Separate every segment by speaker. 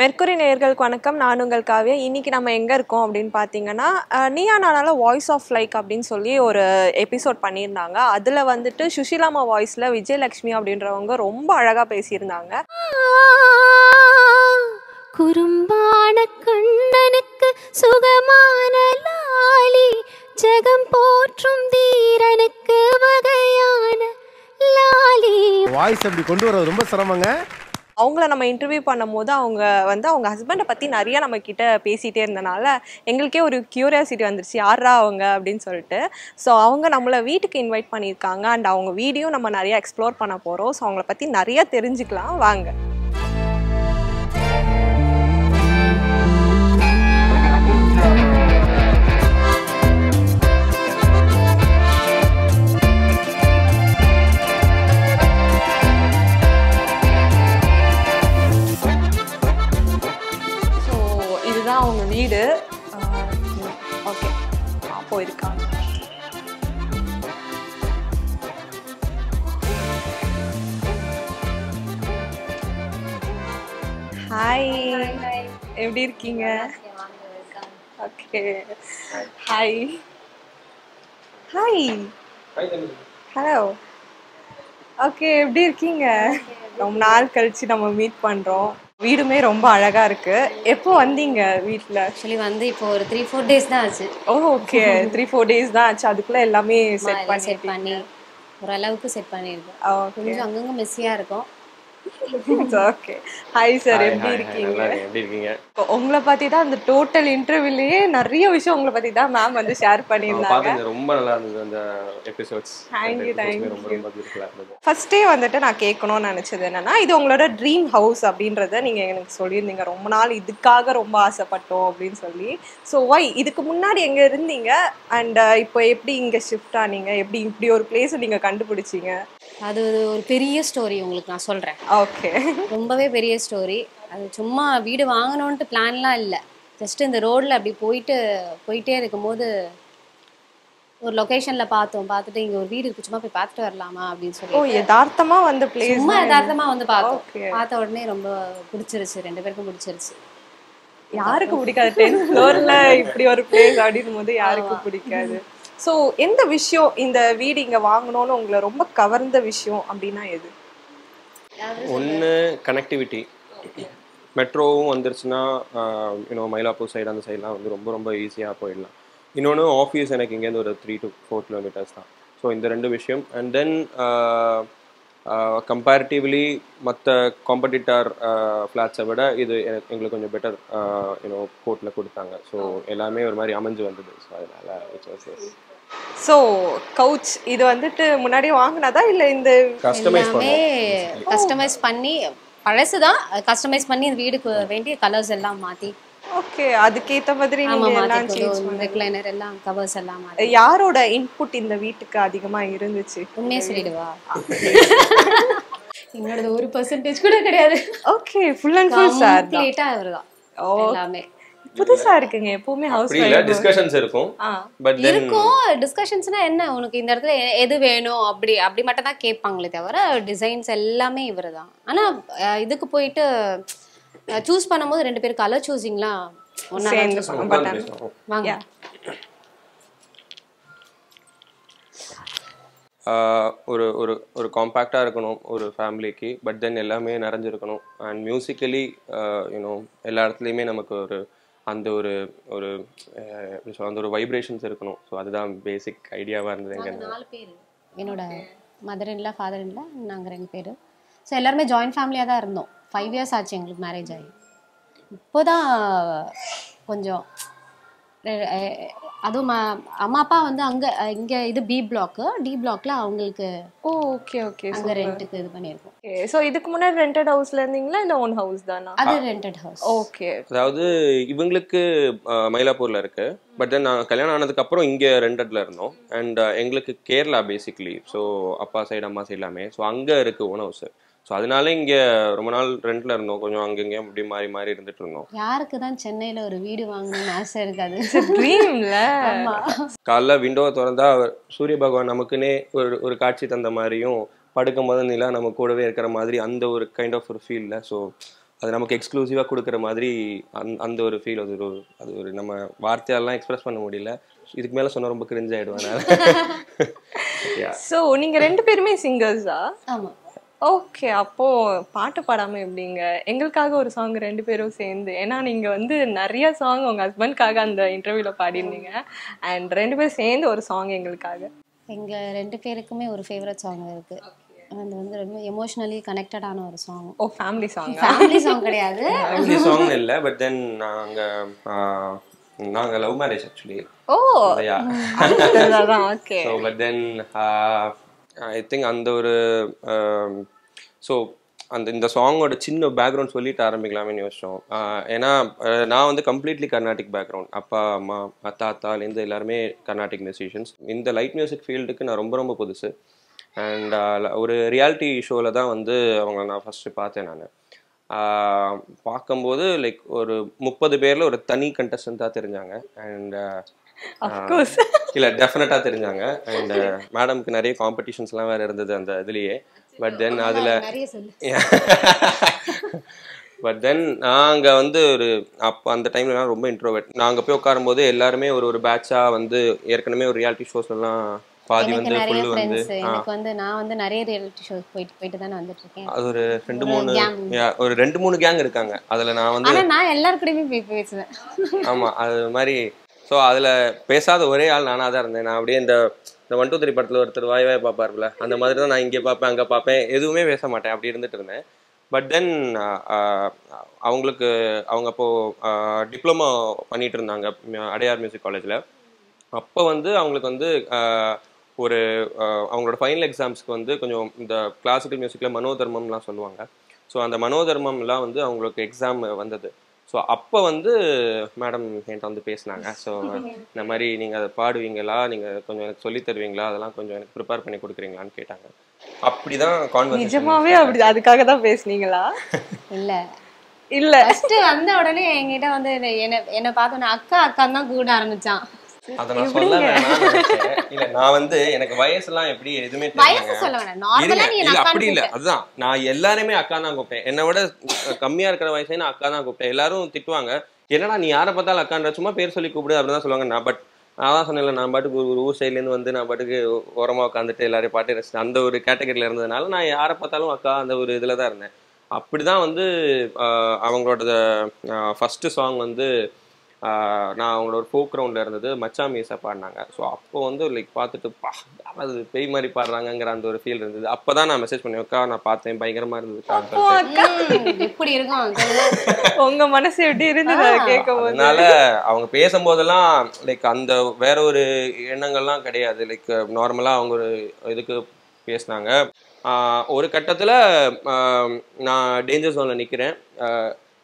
Speaker 1: Mercury நேயர்களுக்கு வணக்கம். நான் உங்கள் காவ்யா. இன்னைக்கு நம்ம எங்கே இருக்கோம் அப்படின்னு பார்த்தீங்கன்னா, நீயா நானால வாய்ஸ் ஆஃப் லைக் அப்படின்னு சொல்லி ஒரு எபிசோட் பண்ணியிருந்தாங்க. அதில் வந்துட்டு சுஷிலாமா வாய்ஸில் விஜயலட்சுமி அப்படின்றவங்க ரொம்ப அழகாக பேசியிருந்தாங்க.
Speaker 2: குறும்பான கண்ணனுக்கு சுகமான லாலி, ஜெகம் போற்றும் தீரனுக்கு வகையான லாலி.
Speaker 3: வாய்ஸ் அப்படி கொண்டு வரது ரொம்ப சிரமங்க.
Speaker 1: அவங்கள நம்ம இன்டர்வியூ பண்ணும்போது அவங்க ஹஸ்பண்டை பற்றி நிறைய நம்ம கிட்ட பேசிகிட்டே இருந்தனால எங்களுக்கே ஒரு கியூரியாசிட்டி வந்துருச்சு, யாரா அவங்க அப்படின்னு சொல்லிட்டு. ஸோ அவங்க நம்மளை வீட்டுக்கு இன்வைட் பண்ணியிருக்காங்க அண்ட் அவங்க வீடியோ நம்ம நிறைய எக்ஸ்ப்ளோர் பண்ண போகிறோம். ஸோ அவங்கள பற்றி நிறைய தெரிஞ்சுக்கலாம் வாங்க. அவங்க வீடு ஓகே போயிருக்காங்க. ஹாய், எப்படி இருக்கீங்க? Okay hi hi hello. Okay, எப்படி இருக்கீங்க? ரொம்ப நாள் கழிச்சு நம்ம மீட் பண்றோம். வீடுமே ரொம்ப அழகா இருக்கு. எப்போ வந்தீங்க வீட்டில்?
Speaker 2: ஆக்சுவலி வந்து இப்போ ஒரு 3-4 டேஸ் தான் ஆச்சு.
Speaker 1: ஓகே, 3-4 டேஸ் தான் ஆச்சு. அதுக்குள்ள எல்லாமே செட் பண்ணி
Speaker 2: ஓரளவுக்கு செட் பண்ணியிருக்கோம். கொஞ்சம் அங்கங்கே மெஸ்ஸியாக இருக்கும்.
Speaker 1: ஓகே. ஹாய் சார், எப்படி இருக்கீங்க? உங்களை பத்தி தான் அந்த டோட்டல் இன்டர்வியூலயே நிறைய விஷயம் உங்களை பத்தி தான் மேம் வந்து ஷேர் பண்ணியிருந்தாங்க.
Speaker 4: ரொம்ப நல்லா இருந்தது அந்த எபிசோட்ஸ்.
Speaker 1: தேங்க்யூ.
Speaker 4: ரொம்ப பியூட்டிஃபுல்லா இருந்தது.
Speaker 1: ஃபர்ஸ்டே வந்துட்டு நான் கேட்கணும்னு நினைச்சது என்னன்னா, இது உங்களோட ட்ரீம் ஹவுஸ் அப்படின்றத நீங்க எனக்கு சொல்லியிருந்தீங்க. ரொம்ப நாள் இதுக்காக ரொம்ப ஆசைப்பட்டோம் அப்படின்னு சொல்லி. ஸோ ஒய் இதுக்கு முன்னாடி எங்க இருந்தீங்க அண்ட் இப்போ எப்படி இங்க ஷிஃப்ட் ஆனீங்க? எப்படி இப்படி ஒரு பிளேஸ் நீங்க கண்டுபிடிச்சீங்க?
Speaker 2: அது ஒரு பெரிய ஸ்டோரி உங்களுக்கு நான் சொல்கிறேன்.
Speaker 1: ஓகே,
Speaker 2: ரொம்பவே பெரிய ஸ்டோரி. அது சும்மா வீடு வாங்கணுன்ட்டு பிளான்லாம் இல்லை. ஜஸ்ட் இந்த ரோடில் அப்படி போயிட்டே இருக்கும்போது ஒரு லொக்கேஷனில் பார்த்துட்டு இங்கே ஒரு வீடு இருக்கு, சும்மா போய் பார்த்துட்டு வரலாமா அப்படின்னு சொல்லி
Speaker 1: யதார்த்தமா வந்து பிளேஸ்
Speaker 2: சும்மா யதார்த்தமா வந்து பார்த்த உடனே ரொம்ப பிடிச்சிருச்சு. 2 பேருக்கும் பிடிச்சிருச்சு.
Speaker 1: யாருக்கு பிடிக்காது? 10th ஃப்ளோர்ல இப்படி ஒரு பிளேஸ் அப்படின்னும் போது யாருக்கு பிடிக்காது? ஸோ எந்த விஷயம் இந்த வீடு இங்கே வாங்கணும்னு உங்களை ரொம்ப கவர்ந்த விஷயம் அப்படின்னா எது?
Speaker 4: ஒன்று கனெக்டிவிட்டி. மெட்ரோவும் வந்துருச்சுன்னா மயிலாப்பூர் சைடு அந்த சைட்லாம் வந்து ரொம்ப ரொம்ப ஈஸியாக போயிடலாம். இன்னொன்று ஆஃபீஸ் எனக்கு இங்கேருந்து ஒரு 3 to 4 kilometers தான். ஸோ இந்த 2 விஷயம். அண்ட் தென் கம்பேரிட்டிவ்லி மற்ற காம்படிட்டர் ஃப்ளாட்ஸை விட இது எங்களுக்கு கொஞ்சம் பெட்டர் கோர்ட்டில் கொடுத்தாங்க. ஸோ எல்லாமே ஒரு மாதிரி அமைஞ்சு வந்தது. ஸோ அதனால
Speaker 1: ஸோ கவுச் இது வந்துட்டு முன்னாடியே வாங்கினதா இல்லை இந்த
Speaker 2: கஸ்டமைஸ் பண்ணி பழசுதான் கஸ்டமைஸ் பண்ணி இந்த வீடுக்கு வேண்டிய கலர்ஸ் எல்லாம் மாற்றி
Speaker 1: ஓகே அதுக்கேத்த மாதிரி நீங்க எல்லாம் சேஞ்ச் பண்ணி
Speaker 2: ரெக்லைனர் எல்லாம் கவர்ஸ் எல்லாம் மாத்தி.
Speaker 1: யாரோட இன்புட் இந்த வீட்டுக்கு அதிகமா இருந்துச்சு?
Speaker 2: உண்மையா சொல்லிடுவா, என்னோட 1% கூட கிடையாது.
Speaker 1: Okay, full and full sir
Speaker 2: கம்ப்ளீட்டா அவர்தான் எல்லாமே.
Speaker 1: புதுசா இருக்குங்க. எப்பவுமே ஹவுஸ்
Speaker 4: இல்ல டிஸ்கஷன்ஸ் இருக்கும். பட் தென்
Speaker 2: இருக்கும் டிஸ்கஷன்ஸ்னா என்ன, உனக்கு இந்த இடத்துல எது வேணும் அப்படி மட்டும் தான் கேட்பாங்களே தவிர டிசைன்ஸ் எல்லாமே இவர்தான். ஆனா இதுக்கு போயிட்டு சூஸ் பண்ணும்போது 2 பேர் கலர் சூசிங்லாம் ஒண்ணா வாங்க.
Speaker 4: ஒரு ஒரு ஒரு காம்பேக்டாக இருக்கணும் ஒரு ஃபேமிலிக்கு. பட் தென் எல்லாமே நிறைஞ்சிருக்கணும். அண்ட் மியூசிக்கலி எல்லா இடத்துலையுமே நமக்கு ஒரு அந்த ஒரு ஒரு எப்படி சொல்ல அந்த ஒரு வைப்ரேஷன்ஸ் இருக்கணும். ஸோ அதுதான் பேசிக் ஐடியாவாக இருந்தது. எங்க
Speaker 2: 4 பேர், என்னோட மதர் இல்ல ஃபாதர் இல்ல, நாங்கள் 2 பேர். ஸோ எல்லாருமே ஜாயின்ட் ஃபேமிலியாக தான் இருந்தோம். 5 years ஆச்சு எங்களுக்கு மேரேஜ் ஆகி. இப்போதான் கொஞ்சம் அதுவும் அம்மா அப்பா வந்து இங்கே இது பி பிளாக், டி பிளாக்ல அவங்களுக்கு
Speaker 1: ஓகே ஓகே
Speaker 2: அங்கே ரெண்ட்டுக்கு இது பண்ணியிருக்கோம்.
Speaker 1: ஸோ இதுக்கு முன்னாடி ரெண்டட் ஹவுஸ்ல இருந்தீங்களா இல்லை ஓன் ஹவுஸ் தானா?
Speaker 2: அது ரெண்டட் ஹவுஸ்.
Speaker 1: ஓகே,
Speaker 4: அதாவது இவங்களுக்கு மயிலாப்பூர்ல இருக்கு. பட் தென் நான் கல்யாணம் ஆனதுக்கு அப்புறம் இங்கே ரெண்டட்ல இருந்தோம். அண்ட் எங்களுக்கு கேரளா பேசிக்லி. ஸோ அப்பா சைடு அம்மா சைடு எல்லாமே. ஸோ அங்கே இருக்கு ஓன் ஹவுஸ். ஸோ அதனால இங்கே ரொம்ப நாள் ரெண்ட்ல இருந்தோம். கொஞ்சம் அங்கங்கே அப்படி மாறி மாறி இருந்துட்டு இருந்தோம்.
Speaker 2: யாருக்கு தான் சென்னையில் ஒரு வீடு வாங்கணும்னு ஆசை இருக்காது?
Speaker 1: ட்ரீம்ல
Speaker 4: காலைல விண்டோவை திறந்தா சூரிய பகவான் நமக்குன்னே ஒரு காட்சி தந்த மாதிரியும், படுக்கும் போது நிலா நம்ம கூடவே இருக்கிற மாதிரி அந்த ஒரு கைண்ட் ஆஃப் ஒரு ஃபீல்ல. ஸோ அது நமக்கு எக்ஸ்க்ளூசிவாக கொடுக்குற மாதிரி அந்த ஒரு ஃபீல். அது ஒரு நம்ம வார்த்தையாலாம் எக்ஸ்பிரஸ் பண்ண முடியல. இதுக்கு மேலே சொன்னால் ரொம்ப கிரிஞ்ச் ஆகிடுவேன்.
Speaker 1: ஸோ நீங்கள் 2 பேருமே சிங்கர்ஸா?
Speaker 2: ஆமாம்.
Speaker 1: ஓகே, அப்போ பாட்டு பாடாம எப்படிங்க? எங்களுக்காக ஒரு சாங் 2 பேரும் சேர்ந்து, ஏன்னா நீங்க வந்து நிறைய சாங் உங்க ஹஸ்பண்ட்காக அந்த இன்டர்வியூல பாடிருந்தீங்க. அண்ட் 2 பேரும் சேர்ந்து ஒரு சாங் எங்களுக்காக.
Speaker 2: எங்க 2 பேருக்குமே ஒரு ஃபேவரட் சாங் இருக்கு. அது வந்து ரொம்ப எமோஷனலி கனெக்டடான ஒரு சாங்.
Speaker 1: ஓ, ஃபேமிலி சாங்?
Speaker 2: ஃபேமிலி சாங் கிடையாது,
Speaker 4: ஃபேமிலி சாங் இல்லை. பட் தென் நாங்க லவ் மேரேஜ் ஆக்சுவலி.
Speaker 1: ஓ, அதான். Okay.
Speaker 4: So but then I think அந்த ஒரு ஸோ இந்த சாங்கோட சின்ன பேக்ரவுண்ட் சொல்லிட்டு ஆரம்பிக்கலாமேன்னு யோசிச்சோம். ஏன்னா நான் வந்து கம்ப்ளீட்லி கர்நாடிக் பேக்ரவுண்ட். அப்பா அம்மா தாத்தாலேருந்து எல்லாருமே கர்நாடிக் மியூசிஷியன்ஸ். இந்த லைட் மியூசிக் ஃபீல்டுக்கு நான் ரொம்ப ரொம்ப புதுசு. அண்ட் ஒரு ரியாலிட்டி ஷோவில் தான் வந்து அவங்கள நான் ஃபஸ்ட்டு பார்த்தேன். நான் பார்க்கும்போது லைக் ஒரு 30 பேரில் ஒரு தனி கண்டஸ்டண்ட்டாக தெரிஞ்சாங்க. அண்ட் இல்லை, டெஃபினட்டாக தெரிஞ்சாங்க. அண்ட் மேடம்க்கு நிறைய காம்படிஷன்ஸ்லாம் வேறு இருந்தது அந்த இதுலேயே. பட் தென் அதில் பட் தென் நாங்கள் வந்து அப்போ அந்த டைம்லலாம் ரொம்ப இன்ட்ரோவர்ட். நாங்கள் போய் உட்காரும்போது எல்லாருமே ஒரு பேட்சாக வந்து ஏற்கனவே ஒரு ரியாலிட்டி ஷோஸ்லாம் பாதி வந்து ஃபுல்லு வந்து
Speaker 2: எனக்கு வந்து நான் வந்து நிறைய ரியாலிட்டி ஷோஸ் போயிட்டு தானே வந்துட்டு இருக்கேன்.
Speaker 4: அது ஒரு 2-3 கேங் இருக்காங்க. அதில் நான் வந்து
Speaker 2: நான் எல்லாரும் கூடயுமே பேசுவேன்.
Speaker 4: ஆமாம், அது மாதிரி. ஸோ அதில் பேசாத ஒரே ஆள் நானாக தான் இருந்தேன். நான் அப்படியே இந்த 1, 2, 3 படத்தில் ஒருத்தர் வாய் பார்ப்பார்ல, அந்த மாதிரி தான் நான் இங்கே பார்ப்பேன் அங்கே பார்ப்பேன், எதுவுமே பேச மாட்டேன், அப்படி இருந்துட்டு இருந்தேன். பட் தென் அவங்க அப்போது டிப்ளமோ பண்ணிகிட்டு இருந்தாங்க அடையார் மியூசிக் காலேஜில். அப்போ வந்து அவங்களுக்கு வந்து அவங்களோட ஃபைனல் எக்ஸாம்ஸ்க்கு வந்து கொஞ்சம் இந்த கிளாசிக்கல் மியூசிக்கில் மனோதர்மம்லாம் சொல்லுவாங்க. ஸோ அந்த மனோதர்மம்லாம் வந்து அவங்களுக்கு எக்ஸாம் வந்தது. ஸோ அப்போ வந்து மேடம் என்கிட்ட வந்து பேசினாங்க. ஸோ இந்த மாதிரி நீங்கள் அதை பாடுவீங்களா, நீங்கள் கொஞ்சம் எனக்கு சொல்லி தருவீங்களா, அதெல்லாம் கொஞ்சம் எனக்கு ப்ரிப்பேர் பண்ணி கொடுக்குறீங்களான்னு கேட்டாங்க. அப்படிதான் கான்வர்சேஷன்.
Speaker 1: நிஜமாவே அப்படி அதுக்காக தான் பேசுனீங்களா?
Speaker 2: இல்லை
Speaker 1: இல்லை,
Speaker 2: ஃபர்ஸ்ட் வந்த உடனே என்கிட்ட வந்து என்னை பார்த்தோன்னே அக்கான்னு தான் கூட ஆரம்பிச்சான்.
Speaker 4: அதை நான் சொல்ல வேணாம். இல்ல, நான் வந்து எனக்கு வயசுலாம் எப்படி எதுவுமே தெரியல. அப்படி இல்லை, அதுதான் நான் எல்லாருமே அக்கா தான் கூப்பிட்டேன். என்னை விட கம்மியா இருக்கிற வயசே நான் அக்கா தான் கூப்பிட்டேன். எல்லாரும் திட்டுவாங்க, என்னடா நீ யாரை பார்த்தாலும் அக்கான்ற, சும்மா பேர் சொல்லி கூப்பிடு அப்படிதான் சொல்லுவாங்க. நான் தான் சொன்னேன், நான் பாட்டுக்கு ஒரு ஊர் சைட்லேருந்து வந்து நான் பாட்டுக்கு ஓரமாக உட்காந்துட்டு எல்லாரையும் பாட்டு ரசிச்சேன். அந்த ஒரு கேட்டகரியில் இருந்ததுனால நான் யாரை பார்த்தாலும் அக்கா அந்த ஒரு இதில் தான் இருந்தேன். அப்படிதான் வந்து அவங்களோட ஃபஸ்ட்டு சாங் வந்து நான் அவங்களோட ஒரு ஃபோக் ரவுண்டில் இருந்தது மச்சா மீசா பாடினாங்க. ஸோ அப்போ வந்து லைக் பார்த்துட்டு அது பேய் மாதிரி பாடுறாங்கங்கிற அந்த ஒரு ஃபீல் இருந்தது. அப்போ தான் நான் மெசேஜ் பண்ணேன், அக்கா நான் பார்த்தேன் பயங்கரமாக இருந்தது.
Speaker 2: எப்படி இருக்கும்
Speaker 1: உங்க மனசு எப்படி இருந்தது கேட்கும்போது?
Speaker 4: அதனால அவங்க பேசும்போதெல்லாம் லைக் அந்த வேற ஒரு எண்ணங்கள்லாம் கிடையாது. லைக் நார்மலாக அவங்க ஒரு இதுக்கு பேசினாங்க. ஒரு கட்டத்தில் நான் டேஞ்சர் ஜோனில் நிற்கிறேன்.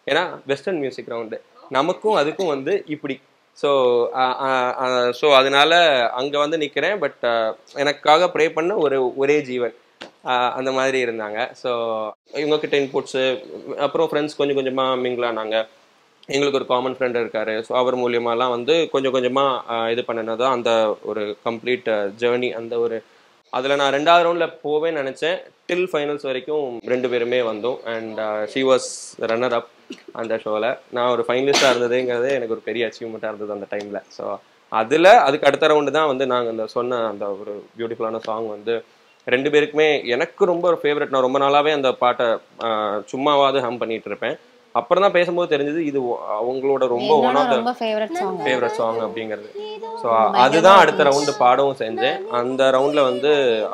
Speaker 4: ஏன்னா வெஸ்டர்ன் மியூசிக் ரவுண்டு நமக்கும் அதுக்கும் வந்து இப்படி. ஸோ அதனால அங்கே வந்து நிற்கிறேன். பட் எனக்காக ப்ரே பண்ண ஒரே ஜீவன் அந்த மாதிரி இருந்தாங்க. ஸோ இவங்கக்கிட்ட இன்புட்ஸு, அப்புறம் ஃப்ரெண்ட்ஸ் கொஞ்சம் கொஞ்சமாக மிங்கிளானாங்க. எங்களுக்கு ஒரு காமன் ஃப்ரெண்ட் இருக்கார். ஸோ அவர் மூலியமாலாம் வந்து கொஞ்சம் கொஞ்சமாக இது பண்ணினதான் அந்த ஒரு கம்ப்ளீட் ஜேர்னி. அந்த ஒரு அதில் நான் 2வது ரவுண்டில் போவேன்னு நினச்சேன். டில் ஃபைனல்ஸ் வரைக்கும் 2 பேருமே வந்தோம். And she was runner up அந்த ஷோவில். நான் ஒரு ஃபைனலிஸ்டாக இருந்ததுங்கிறது எனக்கு ஒரு பெரிய அச்சீவ்மெண்ட்டாக இருந்தது அந்த டைமில். ஸோ அதுக்கு அடுத்த ரவுண்டு தான் வந்து நாங்கள் அந்த சொன்ன அந்த ஒரு பியூட்டிஃபுல்லான சாங் வந்து 2 பேருக்குமே எனக்கு ரொம்ப ஒரு ஃபேவரட். நான் ரொம்ப நாளாகவே அந்த பாட்டை சும்மாவாவது ஹம் பண்ணிகிட்டு இருப்பேன். அப்புறம் தான் பேசும்போது தெரிஞ்சது இது அவங்களோட ரொம்ப one of the favourite song அப்படிங்கிறது. ஸோ அதுதான் அடுத்த ரவுண்டு பாடவும் செஞ்சேன். அந்த ரவுண்டில் வந்து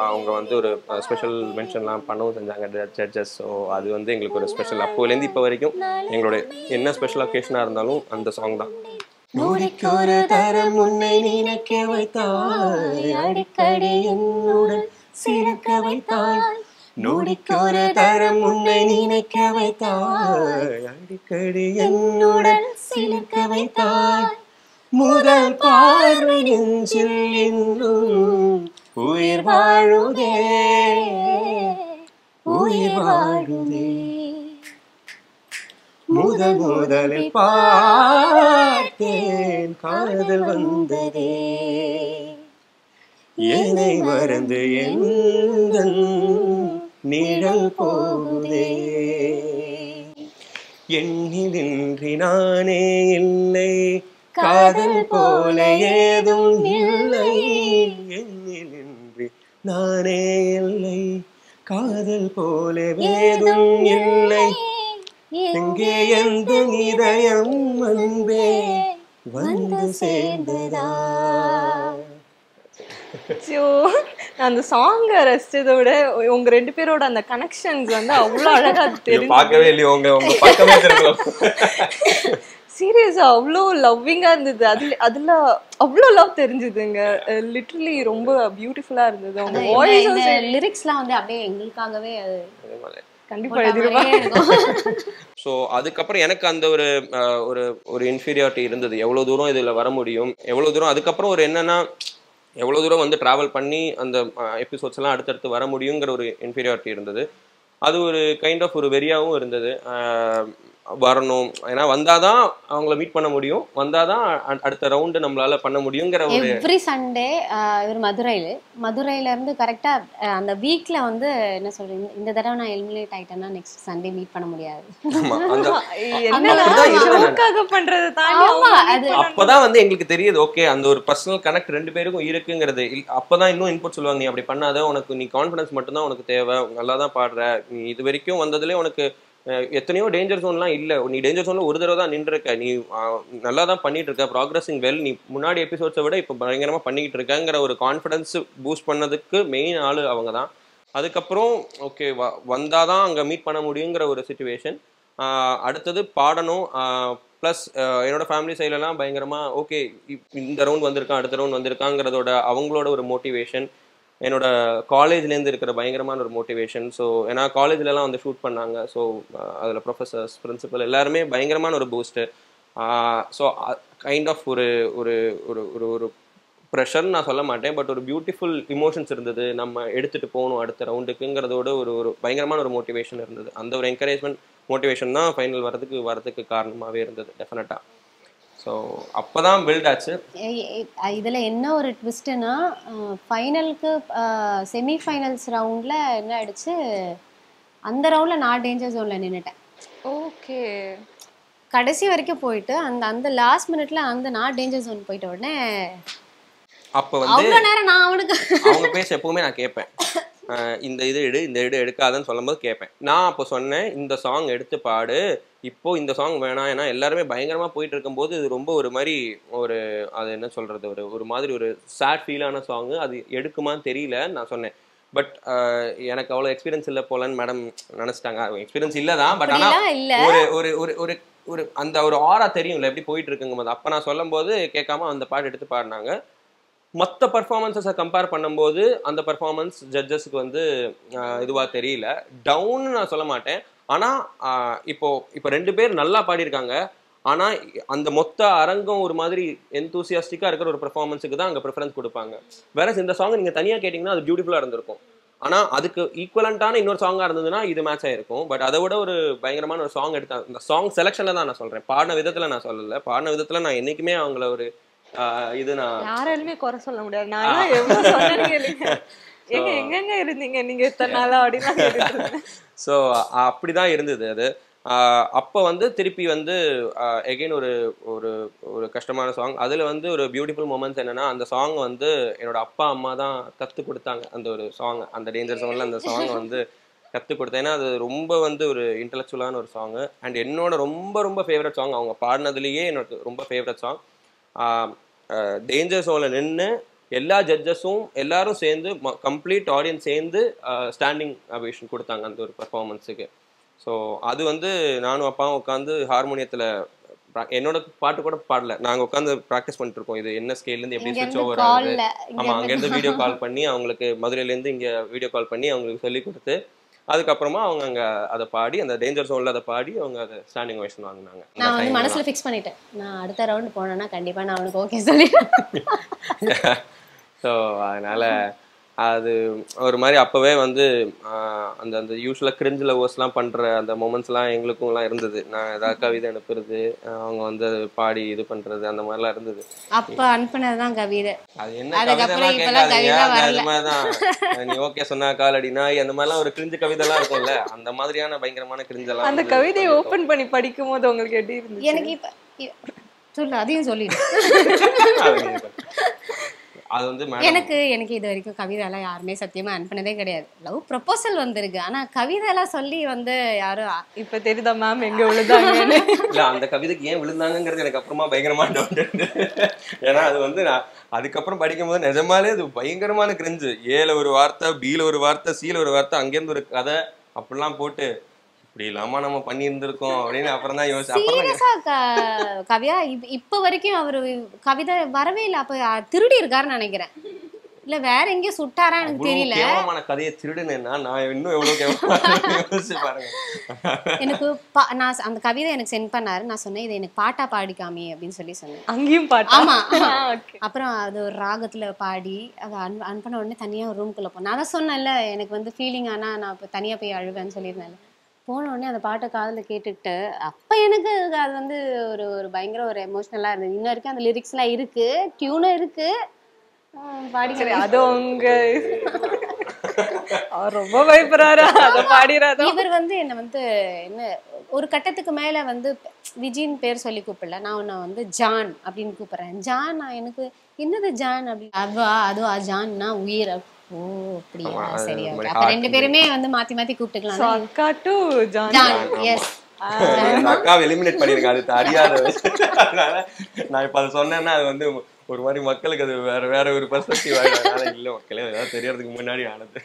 Speaker 4: அவங்க வந்து ஒரு ஸ்பெஷல் மென்ஷன்லாம் பண்ணவும் செஞ்சாங்க ஜட்ஜஸ். ஸோ அது வந்து எங்களுக்கு ஒரு ஸ்பெஷல். அப்போலேருந்து இப்போ வரைக்கும் எங்களோட என்ன ஸ்பெஷல் அக்கேஷனாக இருந்தாலும் அந்த சாங் தான்.
Speaker 5: நொடிக்கொரு தரம் உன்னை நினைக்க வைத்தாய், அடிக்கடி என்னுடன் சிரிக்க வைத்தாய். நொடிக்கொரு தரம் உன்னை நினைக்க வைத்தாய், அடிக்கடி என்னுடன் சிரிக்க வைத்தாய். முதல் பார்வை நெஞ்சில் இன்னும் உயிர் வாழுதே, உயிர் வாழுதே. முதலில் பார்த்தேன் காதல் வந்ததே, என்னை மறந்து எந்தன் நிழல் போகுதே. எண்ணிலின்றி நானே இல்லை, காதல் போல ஏதும் இல்லை. எண்ணிலின்றி நானே இல்லை, காதல் போல ஏதும் இல்லை. எங்கே எந்த இதயம் அன்பே வந்து சேர்ந்ததா.
Speaker 1: நான் அந்த சாங்கை ரசிச்சதை விட உங்க 2 பேரோட அந்த கனெக்ஷன்ஸ் வந்து அவ்வளோ அழகா தெரியும்.
Speaker 4: பார்க்கவே இல்லையோ உங்க பக்கமே தெரியல.
Speaker 1: சீரியஸா அவ்வளோ லவ்விங்கா இருந்தது. அதுல அவ்வளோ லவ் தெரிஞ்சதுங்க. லிட்டரலி ரொம்ப பியூட்டிஃபுல்லா இருந்தது. அவங்க வாய்ஸ்
Speaker 2: லிரிக்ஸ்லாம் வந்து அப்படியே எங்களுக்காகவே அது
Speaker 1: கண்டிப்பா எதிர்பார்க்க.
Speaker 4: ஸோ அதுக்கப்புறம் எனக்கு அந்த ஒரு ஒரு ஒரு இன்ஃபீரியாரிட்டி இருந்தது. எவ்வளோ தூரம் இதில் வர முடியும், எவ்வளோ தூரம். அதுக்கப்புறம் ஒரு என்னன்னா, எவ்வளோ தூரம் வந்து ட்ராவல் பண்ணி அந்த எபிசோட்ஸ் எல்லாம் அடுத்தடுத்து வர முடியுங்கிற ஒரு இன்ஃபீரியாரிட்டி இருந்தது. அது ஒரு கைண்ட் ஆஃப் ஒரு வெறியாகவும் இருந்தது. வரணும், ஏன்னா வந்தாதான் அவங்கள மீட் பண்ண முடியும், வந்தாதான் அடுத்த ரவுண்டு நம்மளால பண்ண முடியுங்கிற ஒரு.
Speaker 2: எவ்ரி சண்டே இவர் மதுரையில இருந்து கரெக்டா அந்த வீக்ல வந்து என்ன சொல்றீங்க, இந்த தடவை நான் எலிமினேட் ஆயிட்டேன்னா நெக்ஸ்ட் சண்டே மீட் பண்ண முடியாது.
Speaker 4: அப்பதான் வந்து எங்களுக்கு தெரியுது, ஓகே அந்த ஒரு பர்சனல் கனெக்ட் 2 பேருக்கும் இருக்குங்கிறது. அப்பதான் இன்னும் இன்புட் சொல்லுவாங்க, நீ அப்படி பண்ணாத, உனக்கு நீ கான்ஃபிடன்ஸ் மட்டும்தான் உனக்கு தேவை, நல்லா தான் பாடுற, நீ இது வரைக்கும் வந்ததுலேயே உனக்கு எத்தனையோ டேஞ்சர் ஜோன்லாம் இல்லை, நீ டேஞ்சர் ஜோன்ல ஒரு தடவை தான் நின்றுருக்க, நீ நல்லா தான் பண்ணிட்டு இருக்க, ப்ராக்ரஸிங் வெல், நீ முன்னாடி எபிசோட்ஸை விட இப்போ பயங்கரமா பண்ணிக்கிட்டு இருக்கங்கிற ஒரு கான்ஃபிடன்ஸ் பூஸ்ட் பண்ணதுக்கு மெயின் ஆளு அவங்க தான். அதுக்கப்புறம் ஓகே வந்தாதான் அங்கே மீட் பண்ண முடியுங்கிற ஒரு சுச்சுவேஷன். அடுத்தது பாடணும். ப்ளஸ் என்னோட ஃபேமிலி சைட்லலாம் பயங்கரமா ஓகே இந்த ரவுண்ட் வந்திருக்கான், அடுத்த ரவுண்ட் வந்திருக்காங்கிறதோட அவங்களோட ஒரு மோட்டிவேஷன், என்னோட காலேஜ்லேருந்து இருக்கிற பயங்கரமான ஒரு மோட்டிவேஷன். ஸோ ஏன்னா காலேஜ்லலாம் வந்து ஷூட் பண்ணாங்க. ஸோ அதில் ப்ரொஃபஸர்ஸ், பிரின்சிபல் எல்லாருமே பயங்கரமான ஒரு பூஸ்ட்டு. ஸோ கைண்ட் ஆஃப் ஒரு ஒரு ஒரு ஒரு ஒரு ப்ரெஷர்னு நான் சொல்ல மாட்டேன், பட் ஒரு பியூட்டிஃபுல் இமோஷன்ஸ் இருந்தது. நம்ம எடுத்துகிட்டு போகணும் அடுத்த ரவுண்டுக்குங்கிறதோட ஒரு ஒரு பயங்கரமான ஒரு மோட்டிவேஷன் இருந்தது. அந்த ஒரு என்கரேஜ்மெண்ட் மோட்டிவேஷன் தான் ஃபைனல் வரதுக்கு காரணமாகவே இருந்தது டெஃபினட்டாக. ஸோ அப்போ தான் பில்ட் ஆச்சு.
Speaker 2: இதில் என்ன ஒரு ட்விஸ்ட்டுன்னா, ஃபைனலுக்கு செமிஃபைனல்ஸ் ரவுண்டில் என்ன ஆயிடுச்சு, அந்த ரவுண்டில் நான் டேஞ்சர் ஜோனில் நின்றுட்டேன்.
Speaker 1: ஓகே,
Speaker 2: கடைசி வரைக்கும் போயிட்டு அந்த லாஸ்ட் மினிட்ல நான் டேஞ்சர் ஜோன் போயிட்ட உடனே
Speaker 4: அப்போ வந்து
Speaker 2: அவ்வளோ நேரம் நான் அவனுக்கு
Speaker 4: அவங்க பேச எப்பவுமே நான் கேட்பேன், இந்த இது எடுக்காதுன்னு சொல்லும்போது கேட்பேன். நான் அப்போ சொன்னேன், இந்த சாங் எடுத்து பாடு, இப்போ இந்த சாங் வேணாம், ஏன்னா எல்லாருமே பயங்கரமா போயிட்டு இருக்கும்போது இது ரொம்ப ஒரு மாதிரி ஒரு அது என்ன சொல்றது, ஒரு மாதிரி ஒரு சேட் ஃபீலான சாங், அது எடுக்குமான்னு தெரியல நான் சொன்னேன். பட் எனக்கு அவ்வளோ எக்ஸ்பீரியன்ஸ் இல்லை போலன்னு மேடம் நினைச்சிட்டாங்க. எக்ஸ்பீரியன்ஸ் இல்லை தான், பட் ஆனால் ஒரு ஒரு ஒரு ஒரு ஒரு அந்த ஒரு ஆரா தெரியும்ல எப்படி போயிட்டு இருக்குங்க போது. அப்போ நான் சொல்லும் போது கேட்காம அந்த பாட்டு எடுத்து பாடினாங்க. மற்ற பர்ஃபார்மன்ஸை கம்பேர் பண்ணும்போது அந்த பர்ஃபார்மன்ஸ் ஜட்ஜஸுக்கு வந்து இதுவாக தெரியல, டவுன்னு நான் சொல்ல மாட்டேன். ஆனால் இப்போ 2 பேர் நல்லா பாடியிருக்காங்க, ஆனால் அந்த மொத்த அரங்கம் ஒரு மாதிரி எந்தூசியாஸ்டிக்காக இருக்கிற ஒரு பெர்ஃபார்மன்ஸுக்கு தான் அங்கே ப்ரிஃபரன்ஸ் கொடுப்பாங்க. வேற இந்த சாங் நீங்கள் தனியாக கேட்டிங்கன்னா அது பியூட்டிஃபுல்லாக இருந்திருக்கும், ஆனால் அதுக்கு ஈக்குவலண்ட்டான இன்னொரு சாங்காக இருந்ததுன்னா இது மேட்ச் ஆகிருக்கும். பட் அதை விட ஒரு பயங்கரமான ஒரு சாங் எடுத்தாங்க. இந்த சாங் செலெக்ஷனில் தான் நான் சொல்கிறேன், பாடின விதத்தில் நான் சொல்லலை. பாடின விதத்தில் நான் என்றைக்குமே அவங்கள ஒரு இது நான்
Speaker 1: யாராலுமே குறை சொல்ல முடியாது. நான் எவ்வளவு சொன்னீங்க, எங்க இருந்தீங்க நீங்க இத்தனை நாளா அப்படின்னு.
Speaker 4: ஸோ அப்படிதான் இருந்தது அது. அப்போ வந்து திருப்பி வந்து எகெயின் ஒரு ஒரு ஒரு கஷ்டமான சாங். அதில் வந்து ஒரு பியூட்டிஃபுல் மூமெண்ட்ஸ் என்னன்னா, அந்த சாங் வந்து என்னோட அப்பா அம்மா தான் கற்றுக் கொடுத்தாங்க. அந்த ஒரு சாங், அந்த டேஞ்சர் சாங்ல அந்த சாங் வந்து கற்றுக் கொடுத்தேன். ஏன்னா அது ரொம்ப வந்து ஒரு இன்டலெக்சுவலான ஒரு சாங், அண்ட் என்னோட ரொம்ப ரொம்ப ஃபேவரட் சாங். அவங்க பாடினதுலேயே எனக்கு ரொம்ப ஃபேவரட் சாங். டேஞ்சர் ஜோனில் நின்று எல்லா ஜட்ஜஸும் எல்லாரும் சேர்ந்து கம்ப்ளீட் ஆடியன்ஸ் சேர்ந்து ஸ்டாண்டிங் அவேஷன் கொடுத்தாங்க அந்த ஒரு பர்ஃபார்மன்ஸுக்கு. ஸோ அது வந்து நானும் அப்பாவும் உட்காந்து ஹார்மோனியத்தில் என்னோட பாட்டு கூட பாடல, நாங்கள் உட்காந்து ப்ராக்டிஸ் பண்ணிட்டு இருக்கோம், இது என்ன ஸ்கேல்லேருந்து எப்படி ஸ்விட்ச் ஓவர் ஆகுது. ஆமாம், அங்கேருந்து வீடியோ கால் பண்ணி அவங்களுக்கு, மதுரையிலேருந்து இங்கே வீடியோ கால் பண்ணி அவங்களுக்கு சொல்லி கொடுத்து அதுக்கப்புறமா அவங்க அங்கே அதை பாடி அந்த டேஞ்சர் ஜோனில் அதை பாடி அவங்க அதை ஸ்டாண்டிங் ஓவேஷன் வாங்கினாங்க.
Speaker 2: நான் வந்து மனசில் ஃபிக்ஸ் பண்ணிட்டேன், நான் அடுத்த ரவுண்டு போனேன்னா கண்டிப்பாக நான் அவனுக்கு ஓகே சொல்லிட்டேன்.
Speaker 4: ஸோ அதனால் அது ஒரு மாதிரி அப்போவே வந்து அந்த அந்த யூஸ்வலாக கிரிஞ்சு லவ்வர்ஸ்லாம் பண்ணுற அந்த மொமெண்ட்ஸ்லாம் எங்களுக்கும்லாம் இருந்தது. நான் ஏதாவது கவிதை அனுப்புறது, அவங்க வந்து பாடி இது பண்ணுறது, அந்த மாதிரிலாம் இருந்தது.
Speaker 2: அப்ப அனுப்புனதுதான் கவிதை.
Speaker 4: அது என்ன கவிதைலாம் கேட்காதீங்க, அது மாதிரி தான் நீ ஓகே சொன்னா கால் அடினா அந்த மாதிரிலாம் ஒரு கிரிஞ்சு கவிதைலாம் இருக்கும்ல, அந்த மாதிரியான பயங்கரமான கிரிஞ்செல்லாம்.
Speaker 1: அந்த கவிதையை ஓபன் பண்ணி படிக்கும் போது உங்களுக்கு எப்படி இருந்துச்சு?
Speaker 2: எனக்கு இப்ப சொல்லு, அதையும் சொல்லிடு.
Speaker 4: அது வந்து
Speaker 2: எனக்கு இது வரைக்கும் கவிதை எல்லாம் யாருமே சத்தியமா அனுப்பினதே கிடையாது. லவ் ப்ரொபோசல் வந்திருக்கு, ஆனா கவிதை எல்லாம் சொல்லி வந்து யாரும்
Speaker 1: இப்ப தெரியுதா மேம் எங்க விழுந்தாங்கன்னு?
Speaker 4: இல்ல அந்த கவிதைக்கு ஏன் விழுந்தாங்கிறது எனக்கு அப்புறமா பயங்கரமான டவுட். ஏன்னா அது வந்து நான் அதுக்கப்புறம் படிக்கும் போது நிஜமாலே அது பயங்கரமான கிரிஞ்சு. ஏல ஒரு வார்த்தை, பில ஒரு வார்த்தை, சில ஒரு வார்த்தை, அங்கேருந்து ஒரு கதை அப்படிலாம் போட்டு இப்படி இல்லாம நம்ம பண்ணி இருந்திருக்கோம் அப்படின்னு அப்புறம் தான் யோசிச்சேன்.
Speaker 2: கவியா இப்ப வரைக்கும் அவரு கவிதை வரவே இல்லை. அப்ப திருடி இருக்காருன்னு நினைக்கிறேன், இல்ல வேற எங்கேயும் சுட்டாரா எனக்கு தெரியல.
Speaker 4: கேவலமான கதையை திருடுனேன்னா நான் இன்னும் எவ்வளவு கேவலமா பாருங்க.
Speaker 2: எனக்கு நான் அந்த கவிதை எனக்கு சென்ட் பண்ணாரு. நான் சொன்னேன் இதை எனக்கு பாட்டா பாடிக்காமே அப்படின்னு சொன்னேன்.
Speaker 1: அங்கேயும் பாட்டு?
Speaker 2: ஆமா. அப்புறம் அது ஒரு ராகத்துல பாடி அதை அனுப்பின உடனே தனியா ஒரு ரூம்குள்ள போனேன். நான் தான் சொன்னேன்ல எனக்கு வந்து ஃபீலிங் ஆனா நான் இப்போ தனியா போய் அழுவேன்னு சொல்லியிருந்தேன். போன உடனே அந்த பாட்டை காதில் கேட்டுக்கிட்டு அப்போ எனக்கு அது வந்து ஒரு ஒரு பயங்கர ஒரு எமோஷ்னலாக இருந்தது. இன்ன வரைக்கும் அந்த லிரிக்ஸ்லாம் இருக்கு, டியூனும் இருக்கு. பாடி
Speaker 1: அது உங்க ரொம்ப பயப்படுறாரா அதை பாடிறாரு?
Speaker 2: இவர் வந்து என்ன வந்து என்ன ஒரு கட்டத்துக்கு மேல வந்து விஜின்னு பேர் சொல்லி கூப்பிடல, நான் உன்னை வந்து ஜான் அப்படின்னு கூப்பிடுறேன். ஜான் எனக்கு என்னது ஜான் அப்படின்னு. அதுவா ஜான்னா உயிர். ஓ அப்படியா, சரி ஓகே. அப்ப ரெண்டு பேருமே வந்து மாத்தி மாத்தி கூப்பிட்டுக்கலாம்.
Speaker 1: அக்கா டு ஜான்.
Speaker 2: எஸ்,
Speaker 4: அக்காவை எலிமினேட் பண்ணிருங்க, அது அறியாத. அதனால நான் இப்ப அதை சொன்னேன்னா அது வந்து ஒரு மாதிரி மக்களுக்கு அது வேற ஒரு பெர்ஸ்பெக்டிவ் ஆயிடும். இல்ல மக்களே ஏதாவது தெரியறதுக்கு முன்னாடி ஆனது.